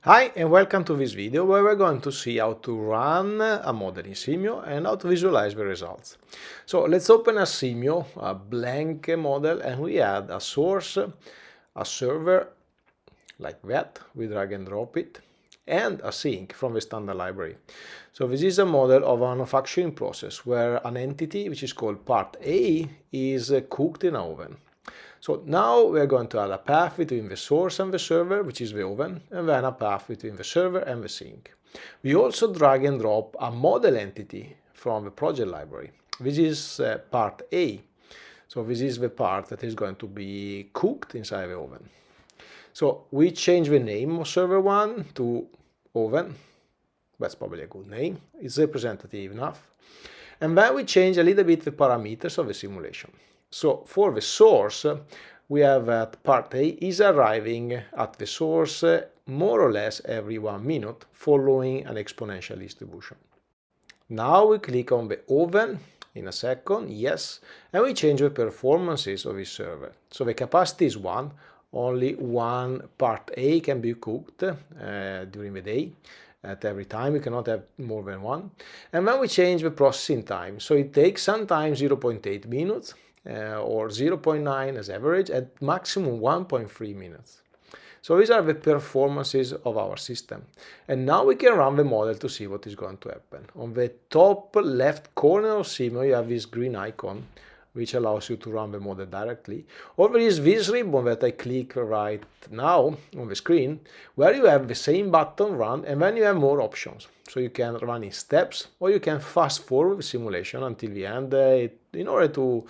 Hi and welcome to this video where we're going to see how to run a model in SIMIO and how to visualize the results. So let's open a SIMIO, a blank model, and we add a source, a server like that, we drag and drop it, and a sink from the standard library. So this is a model of a manufacturing process where an entity which is called part A is cooked in an oven. So now we're going to add a path between the source and the server, which is the oven, and then a path between the server and the sink. We also drag and drop a model entity from the project library. This is part A. So this is the part that is going to be cooked inside the oven. So we change the name of server 1 to oven. That's probably a good name. It's representative enough. And then we change a little bit the parameters of the simulation. So for the source, we have that part A is arriving at the source more or less every 1 minute, following an exponential distribution. Now we click on the oven in a second, yes, and we change the performances of this server. So the capacity is 1, only one part A can be cooked during the day. At every time, you cannot have more than one. And then we change the processing time. So it takes sometimes 0.8 minutes or 0.9 as average, at maximum 1.3 minutes. So these are the performances of our system. And now we can run the model to see what is going to happen. On the top left corner of SIMIO, you have this green icon, which allows you to run the model directly. Or there is this ribbon that I click right now on the screen, where you have the same button run, and then you have more options. So you can run in steps, or you can fast forward the simulation until the end in order to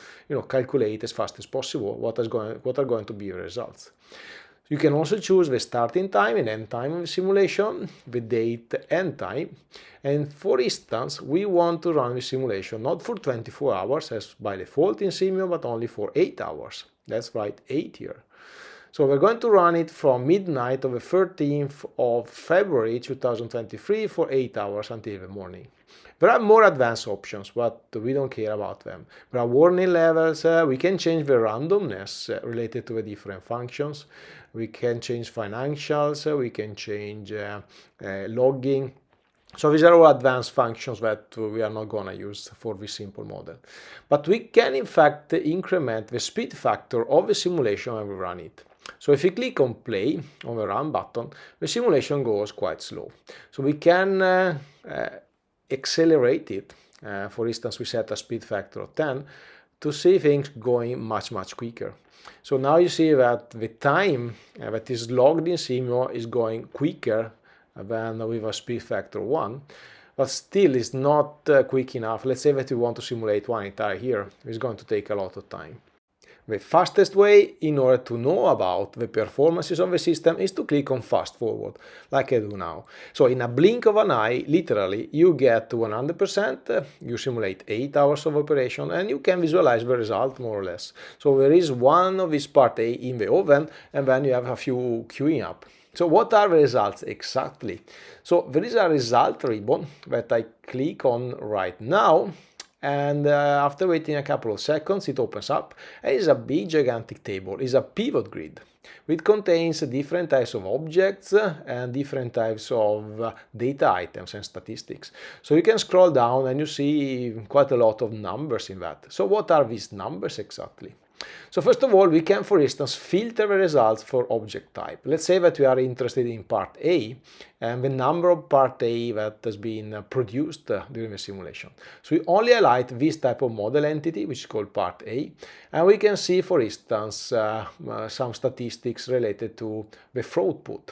calculate as fast as possible what are going to be the results. You can also choose the starting time and end time of the simulation, the date and time. And for instance, we want to run the simulation not for 24 hours as by default in SIMIO, but only for 8 hours. That's right, 8 here. So we're going to run it from midnight of the 13th of February 2023 for 8 hours until the morning. There are more advanced options, but we don't care about them. There are warning levels, we can change the randomness related to the different functions, we can change financials, we can change logging. So these are all advanced functions that we are not going to use for this simple model. But we can in fact increment the speed factor of the simulation when we run it. So if you click on play on the run button, the simulation goes quite slow. So we can accelerate it. For instance, we set a speed factor of 10 to see things going much quicker. So now you see that the time that is logged in SIMIO is going quicker than with a speed factor 1, but still is not quick enough. Let's say that we want to simulate one entire year. It's going to take a lot of time. The fastest way in order to know about the performances of the system is to click on fast forward, like I do now. So in a blink of an eye, literally, you get 100%, you simulate 8 hours of operation, and you can visualize the result more or less. So there is one of this part A in the oven, and then you have a few queuing up. So what are the results exactly? So there is a result ribbon that I click on right now. And after waiting a couple of seconds, it opens up and it's a big gigantic table. It's a pivot grid, which contains different types of objects and different types of data items and statistics. So you can scroll down and you see quite a lot of numbers in that. So what are these numbers exactly? So first of all, we can, for instance, filter the results for object type. Let's say that we are interested in part A and the number of part A that has been produced during the simulation. So we only highlight this type of model entity, which is called part A, and we can see, for instance, some statistics related to the throughput.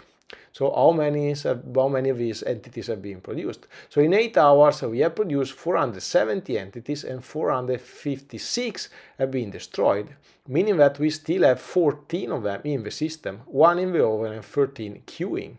So how many of these entities have been produced? So in 8 hours we have produced 470 entities and 456 have been destroyed, meaning that we still have 14 of them in the system, 1 in the oven and 13 queuing.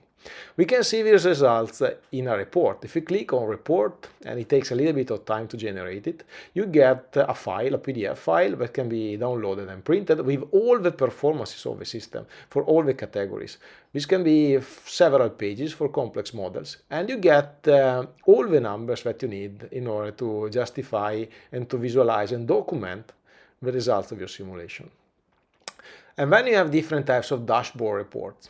We can see these results in a report. If you click on report, and it takes a little bit of time to generate it, you get a file, a PDF file that can be downloaded and printed with all the performances of the system for all the categories. This can be several pages for complex models, and you get all the numbers that you need in order to justify and to visualize and document the results of your simulation. And then you have different types of dashboard reports.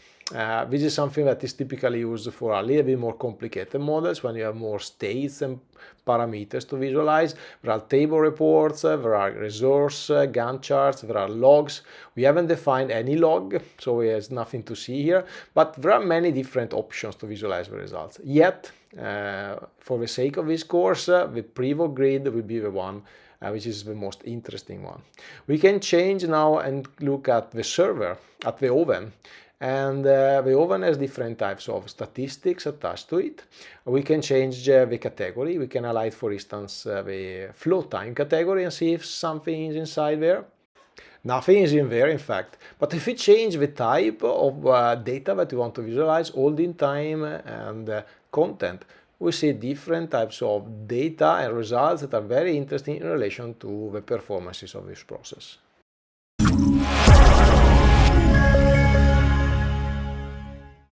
This is something that is typically used for a little bit more complicated models when you have more states and parameters to visualize. There are table reports, there are resource Gantt charts, there are logs. We haven't defined any log, so there's nothing to see here, but there are many different options to visualize the results. Yet, for the sake of this course, the Prevo grid will be the one which is the most interesting one. We can change now and look at the server, at the oven. And the oven has different types of statistics attached to it. We can change the category. We can highlight, for instance, the flow time category and see if something is inside there. Nothing is in there, in fact. But if we change the type of data that we want to visualize, holding time and content, we see different types of data and results that are very interesting in relation to the performances of this process.